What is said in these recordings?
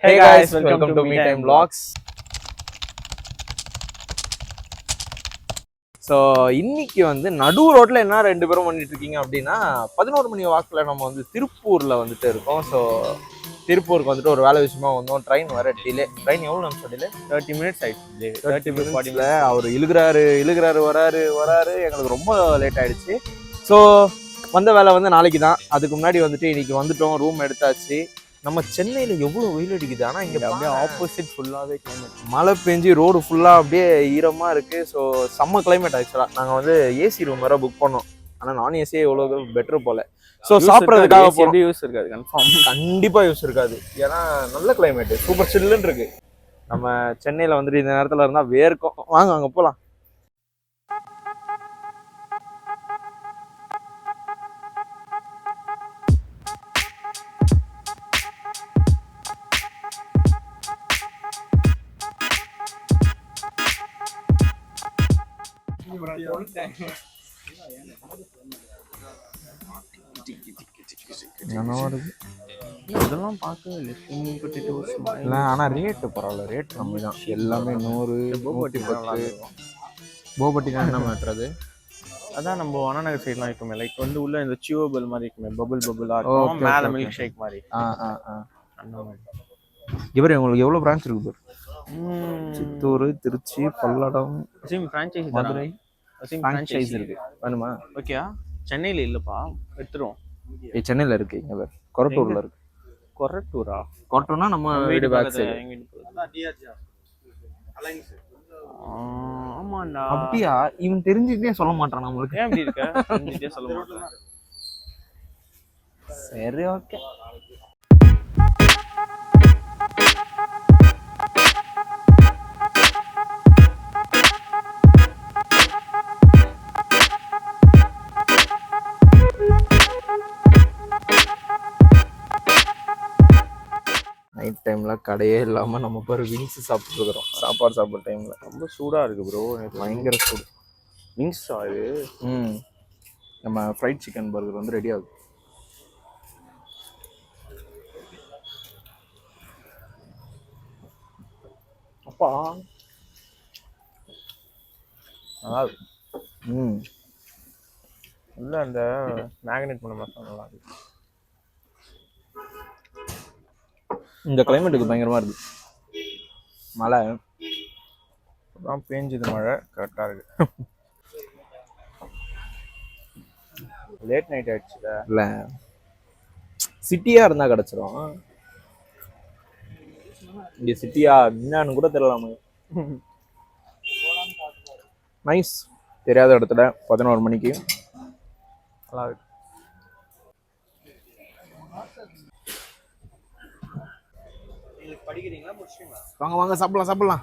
Hey guys, welcome to Me Time Vlogs. So இன்னைக்கு வந்து நடு ரோட்டில் என்ன ரெண்டு பேரும் பண்ணிட்டு இருக்கீங்க அப்படின்னா 11 மணி வாக்கில் நம்ம வந்து திருப்பூரில் வந்துட்டு இருக்கோம். ஸோ திருப்பூருக்கு வந்துட்டு ஒரு வேலை விஷயமா வந்தோம். ட்ரெயின் வர டிலே. ட்ரெயின் எவ்வளோ நிமிஷம் டிலே? 30 மினிட்ஸ் ஆயிடுச்சு. 30 மினிட்ஸில் அவர் இழுக்கிறாரு வராரு எங்களுக்கு ரொம்ப லேட் ஆயிடுச்சு. ஸோ வந்த வேலை வந்து நாளைக்கு தான். அதுக்கு முன்னாடி வந்துட்டு இன்னைக்கு வந்துட்டோம், ரூம் எடுத்தாச்சு. நம்ம சென்னையில் எவ்வளோ வெயில் அடிக்குது, ஆனால் இங்கே அப்படியே ஆப்போசிட் ஃபுல்லாகவே கிளைமேட். மழை பெஞ்சு ரோடு ஃபுல்லாக அப்படியே ஈரமாக இருக்குது. ஸோ செம்ம கிளைமேட் ஆக்சுவலாக. நாங்கள் வந்து ஏசி ரூம் வேறு புக் பண்ணோம், ஆனால் நான் ஏசியே எவ்வளோ பெட்டர் போல. ஸோ சாப்பிட்றதுக்காக போகிறோம். யூஸ் இருக்காது, கன்ஃபார்ம் கண்டிப்பாக யூஸ் இருக்காது. ஏன்னா நல்ல கிளைமேட்டு, சூப்பர் சில்லுன்னு இருக்குது. நம்ம சென்னையில் வந்துட்டு இந்த நேரத்தில் இருந்தால் வேர்க்கும். வாங்க அங்கே போகலாம். இதெல்லாம் பார்க்கவே இல்லை, ஆனால் ரேட்டு பரவாயில்ல. ரேட் கம்மி தான். எல்லாமே 100, 110. போபட்டி தான் என்ன மாட்டுறது? அதான் நம்ம அண்ணாநகர் சைட்லாம் இருக்குமே, லைக் வந்து உள்ள இந்த சியூவபிள் மாதிரி இருக்குமே, பபுளா இருக்கும், மேலே மில்க் ஷேக் மாதிரி. அந்த மாதிரி. இவர் உங்களுக்கு எவ்வளோ பிரான்ச் இருக்கு? சித்தூர், திருச்சி, பல்லடம், ஃப்ரான்ச்சைசி, மதுரை ஃப்ரான்ச்சைஸ் இருக்கு. வேணுமா? ஓகேயா? சென்னையில் இல்லைப்பா, எடுத்துருவோம். சென்னையில் இருக்கு, இங்கே வேறு கொரட்டூரில் இருக்கு. கொரட்டூரா? கொரட்டூர்னா நம்ம வீடு பேக் சைடு. ஆமாண்டா. அப்படியா? இவன் தெரிஞ்சுட்டே சொல்ல மாட்டான் நம்மளுக்கு. ஏன் அப்படி இருக்க? தெரிஞ்சுட்டே சொல்ல மாட்டான். சரி, ஓகே. நைட் டைமில் கடையே இல்லாமல் நம்ம பேர் விங்ஸ் சாப்பிட்டுருக்குறோம். சாப்பாடு சாப்பிட்ற டைமில் ரொம்ப சூடாக இருக்குது ப்ரோ. பயங்கர சூடு. விங்ஸா இது? நம்ம ஃப்ரைட் சிக்கன் பர்கர் வந்து ரெடி ஆகுது. அப்பா அதாவது இல்லை, அந்த மேக்னேட் பண்ண மசாலா நல்லா இருக்கு. இந்த கிளைமேட்டுக்கு பயங்கரமாக இருக்குது. மழை தான் பேஞ்சுது, மழை கரெக்டாக இருக்கு. லேட் நைட் ஆயிடுச்சுல. இல்லை, சிட்டியாக இருந்தால் கிடச்சிரும். இங்கே சிட்டியா என்னன்னு கூட தெரியலாமே. நைஸ். தெரியாத இடத்துல 11 மணிக்கு நல்லா இருக்கு. படிக்கிறீங்களா, முடிச்சிட்டீங்களா? வாங்க சாப்பிடலாம்.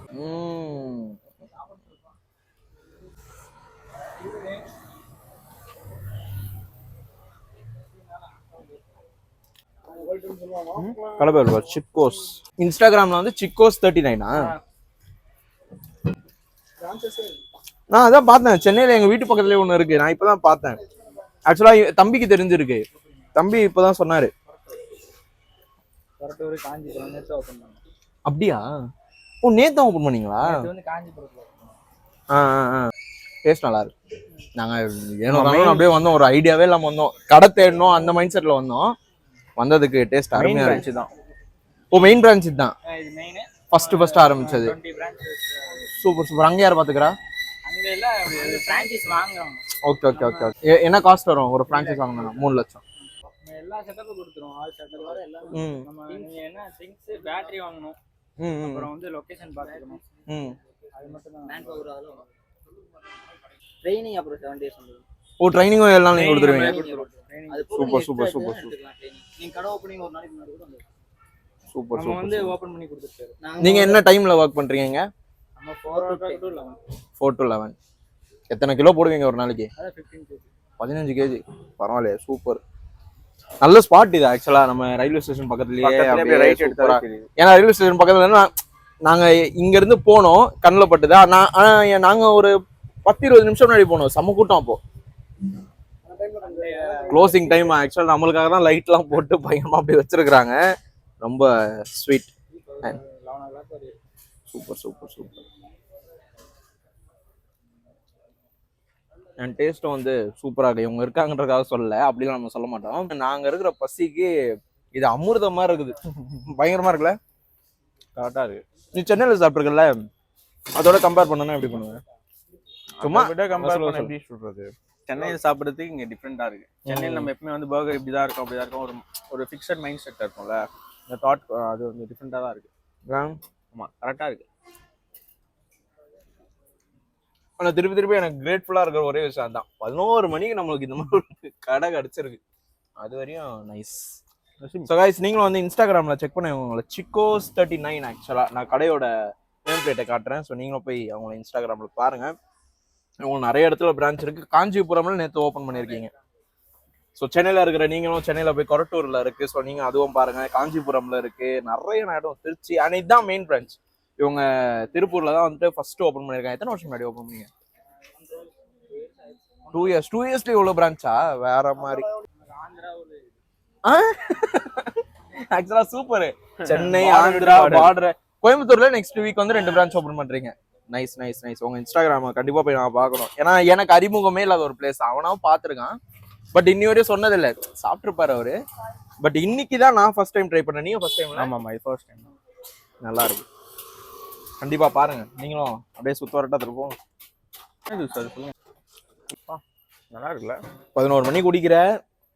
கடை பேர் சிக்கோஸ். இன்ஸ்டாகிராம்ல வந்து சிக்கோஸ் 39. நான் அதான் பார்த்தேன், சென்னையில எங்க வீட்டு பக்கத்துலயே ஒண்ணு இருக்கு. நான் இப்பதான் பார்த்தேன். ஆக்சுவலா தம்பிக்கு தெரிஞ்சிருக்கு. தம்பி இப்பதான் சொன்னாரு. அப்படியா? ஓ, நேத்து ஓபன் பண்ணீங்களா? டேஸ்ட் நல்லா இருக்கு. நாங்க அப்படியே வந்தோம், ஒரு ஐடியாவே இல்லாம வந்தோம். கடை தேடணும் அந்த மைண்ட் செட்ல வந்தோம். வந்ததுக்கு டேஸ்ட் அருமையா இருந்துச்சு தான். ஓ, மெயின் பிரான்ச் தான் ஃபர்ஸ்ட் ஆரம்பிச்சது. சூப்பர். அங்க யார் பாத்துக்கிறா? ஓகே. என்ன காஸ்ட் வரும் ஒரு பிரான்ச்சைஸ் வாங்கணும்னா? 3 லட்சம். எல்லா செட்டப்பும் கொடுத்துருவோம். ஆல் செட்டப் வர எல்லாம். நம்ம நீங்க என்ன திங்ஸ், பேட்டரி வாங்கணும், அப்புறம் வந்து லொகேஷன் பார்க்கணும், அது மட்டும் தான். மேன் பவர் ஆகும். ட்ரெய்னிங் அப்புறம் 7 days வந்து. ஓ, ட்ரைனிங்கும் எல்லாம் நீங்க கொடுத்துருவீங்க. அது சூப்பர். நீங்க கடை ஓபனிங் ஒரு நாளைக்கு முன்னாடி கூட வந்து சூப்பர். நம்ம வந்து ஓபன் பண்ணி கொடுத்துட்டாரு. நீங்க என்ன டைம்ல வர்க் பண்றீங்க? நம்ம 4 to 11. 4 to 11. எத்தனை கிலோ போடுவீங்க ஒரு நாளைக்கு? 15 kg. பரவாயில்லையே, சூப்பர். நல்ல ஸ்பாட் இது ஆக்சுவலா. நம்ம ரயில்வே ஸ்டேஷன் பக்கத்துலயே ரைட் எடுத்தா. ஏன்னா ரயில்வே ஸ்டேஷன் பக்கத்துல நாங்க இங்க இருந்து போனோம், கண்ணுல பட்டுதா. நாங்க ஒரு 10-20 நிமிஷம் முன்னாடி போனோம். செம்ம கூட்டம். அப்போ க்ளோசிங் டைம் ஆக்சுவலா நம்மளுக்காக தான் லைட் எல்லாம் போட்டு பயங்கரமா அப்படி வச்சிருக்காங்க. ரொம்ப ஸ்வீட். 11 o'clock வரையும். Super super super. என் டேஸ்ட்டும் வந்து சூப்பராக இருக்கு. இவங்க இருக்காங்கன்றதுக்காக சொல்லல, அப்படிலாம் நம்ம சொல்ல மாட்டோம். நாங்கள் இருக்கிற பசிக்கு இது அமிர்தம் மாதிரி இருக்குது. பயங்கரமா இருக்குல்ல? கரெக்டாக இருக்கு. நீ சென்னையில் சாப்பிட்ருக்கல, அதோட கம்பேர் பண்ணனா எப்படி பண்ணுவேன்? சும்மா விட கம்பேர் பண்ண எப்படி சொல்றது, சென்னையில் சாப்பிட்றதுக்கு இங்கே டிஃப்ரெண்ட்டாக இருக்கு. சென்னையில் நம்ம எப்பவுமே வந்து பர்கர் இப்படி தான் இருக்கும், அப்படி தான் இருக்கும், ஒரு ஃபிக்ஸட் மைண்ட் செட் இருக்கும்ல, இந்த தாட் அது வந்து டிஃப்ரெண்ட்டாக தான் இருக்கு. ஆமாம், கரெக்டாக இருக்கு. ஆனால் திருப்பி திருப்பி எனக்கு கிரேட்ஃபுல்லாக இருக்கிற ஒரே விஷயம் தான், 11 மணிக்கு நம்மளுக்கு இந்த மாதிரி ஒரு கடை கிடச்சிருக்கு. அது வரையும் நைஸ். ஸோ கைஸ், நீங்களும் வந்து இன்ஸ்டாகிராமில் செக் பண்ணி உங்களை சிக்கோஸ் 39 ஆக்சுவலாக நான் கடையோட நேம் பிளேட்டை காட்டுறேன். ஸோ நீங்களும் போய் அவங்கள இன்ஸ்டாகிராமில் பாருங்கள். உங்களுக்கு நிறைய இடத்துல பிரான்ச் இருக்குது. காஞ்சிபுரம்ல நேற்று ஓப்பன் பண்ணியிருக்கீங்க. ஸோ சென்னையில் இருக்கிற நீங்களும் சென்னையில் போய் கொரட்டூரில் இருக்குது. ஸோ நீங்கள் அதுவும் பாருங்கள். காஞ்சிபுரமில் இருக்குது, நிறைய இடம், திருச்சி. அண்ட் இதுதான் மெயின் பிரான்ச். இவங்க திருப்பூரில் தான் வந்துட்டு ஃபஸ்ட்டு ஓப்பன் பண்ணியிருக்காங்க. எத்தனை வருஷம் முன்னாடி ஓப்பன் பண்ணீங்க? 2 years. 2 yearsல இவ்வளோ பிரான்ச்சா? வேற மாதிரி. ஆக்சுவலா சூப்பர். சென்னை, ஆந்திரா பார்டர், கோயம்புத்தூர்ல நெக்ஸ்ட் வீக் வந்து 2 பிரான்ச் ஓப்பன் பண்றீங்க. Nice nice nice. உங்க இன்ஸ்டாகிராம கண்டிப்பா போய் நான் பார்க்கணும். ஏன்னா எனக்கு அறிமுகமே இல்லாத ஒரு பிளேஸ். அவனாவும் பார்த்துருக்கான், பட் இன்னி வரையும் சொன்னதில்லை. சாப்பிட்டுருப்பாரு அவரு, பட் இன்னைக்கு தான் நான் ஃபர்ஸ்ட் டைம் ட்ரை பண்ணேன். நீங்க ஃபர்ஸ்ட் டைம்? ஆமாம், இது ஃபர்ஸ்ட் டைம். நல்லா இருக்கு, கண்டிப்பா பாருங்க. நீங்களும் அப்படியே சுத்த வரட்டா திருப்போம். நல்லா இருக்குல்ல? 11 மணி குடிக்கிற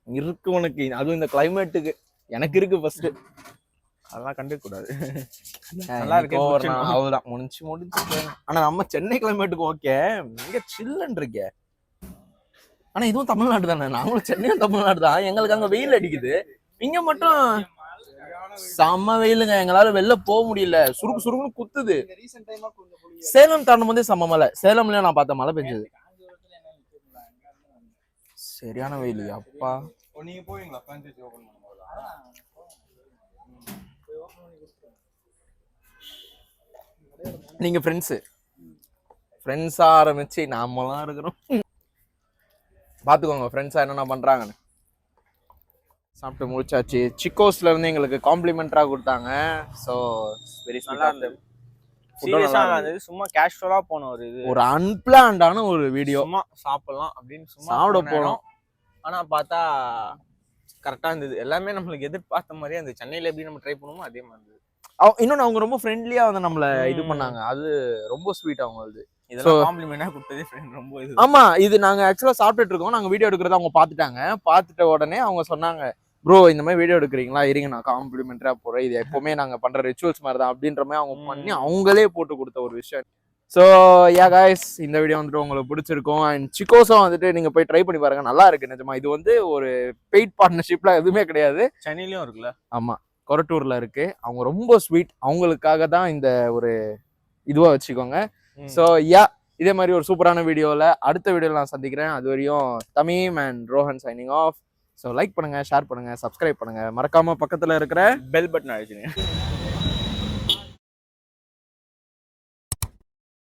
இருக்கு உனக்கு, அதுவும் இந்த கிளைமேட்டுக்கு. எனக்கு இருக்கு ஃபர்ஸ்ட், அதெல்லாம் கண்டுக்க கூடாது. நல்லா இருக்கு. அவ்வளவுதான், முடிஞ்சு. ஆனா நம்ம சென்னை கிளைமேட்டுக்கு ஓகே, இங்க சில்லுன்னு இருக்கே. ஆனா இதுவும் தமிழ்நாடு தானே, நாங்களும் சென்னையும் தமிழ்நாடு தான். எங்களுக்கு அங்க வெயில் அடிக்குது, இங்க மட்டும் செம்ம வெயிலுங்க. எங்களால வெளில போக முடியல, சுருக்கு சுருக்குன்னு குத்துது. சேலம் தாண்டும் போதே செம்ம மழை. சேலம்லயும் நான் பார்த்த மழை பெஞ்சது. சரியான வெயில் அப்பா. நீங்க போவீங்களா பிரான்சைஸ் ஓபன் பண்ணும்போது? நீங்க ஃப்ரெண்ட்ஸா ஆரம்பிச்சு நாமெல்லாம் இருக்கிறோம். பாத்துக்கோங்க ஃப்ரெண்ட்ஸா என்னென்ன பண்றாங்கன்னு. சாப்பிட்டு முடிச்சாச்சு. சிக்கோஸ்ல இருந்து எங்களுக்கு காம்ப்ளிமெண்டரா கொடுத்தாங்க. ஸோ வெரி நல்லா இருந்தது. சும்மா கேஷுவலா போன ஒரு அன்பிளான்டான ஒரு வீடியோ. சும்மா சாப்பிடலாம் அப்படின்னு சும்மா சாப்பிட போனோம். ஆனா பார்த்தா கரெக்டா இருந்தது. எல்லாமே நம்மளுக்கு எதிர்பார்த்த மாதிரியே அந்த சென்னையில எப்படி நம்ம ட்ரை பண்ணுவோமோ அதே மாதிரி. இன்னொன்னு அவங்க ரொம்ப ஃப்ரெண்ட்லியா வந்து நம்மள இது பண்ணாங்க. அது ரொம்ப ஸ்வீட் அவங்களது. இதெல்லாம் காம்ப்ளிமெண்டா கொடுத்ததே ஃப்ரெண்ட் ரொம்ப இது. ஆமா, இது நாங்க ஆக்சுவலா சாப்பிட்டுட்டு இருக்கோம். நாங்க வீடியோ எடுக்கிறத அவங்க பார்த்துட்டாங்க. பார்த்துட்ட உடனே அவங்க சொன்னாங்க, ப்ரோ இந்த மாதிரி வீடியோ எடுக்கிறீங்களா, இருங்க நான் காம்ப்ளிமெண்டரா போறேன், இது எப்பவுமே நாங்க பண்ற ரிச்சுவல்ஸ் மாதிரி தான் அப்படின்ற மாதிரி அவங்க பண்ணி அவங்களே போட்டு கொடுத்த ஒரு விஷயம். ஸோ யா காய்ஸ், இந்த வீடியோ வந்துட்டு உங்களுக்கு பிடிச்சிருக்கும். அண்ட் சிக்கோஸும் வந்துட்டு நீங்க போய் ட்ரை பண்ணி பாருங்க, நல்லா இருக்கு நிஜமா. இது வந்து ஒரு பெய்ட் பார்ட்னர்ஷிப்ல எதுவுமே கிடையாது. சென்னையிலயும் இருக்குல்ல? ஆமா, கொரட்டூர்ல இருக்கு. அவங்க ரொம்ப ஸ்வீட், அவங்களுக்காக தான் இந்த ஒரு இதுவா வச்சுக்கோங்க. ஸோ யா, இதே மாதிரி ஒரு சூப்பரான வீடியோவில் அடுத்த வீடியோவில் நான் சந்திக்கிறேன். அது வரையும் Tamim and Rohan signing off. So like பண்ணுங்க, ஷேர் பண்ணுங்க, சப்ஸ்கிரைப் பண்ணுங்க, மறக்காம பக்கத்தில் இருக்கிற பெல் பட்டன் அழுத்துங்க.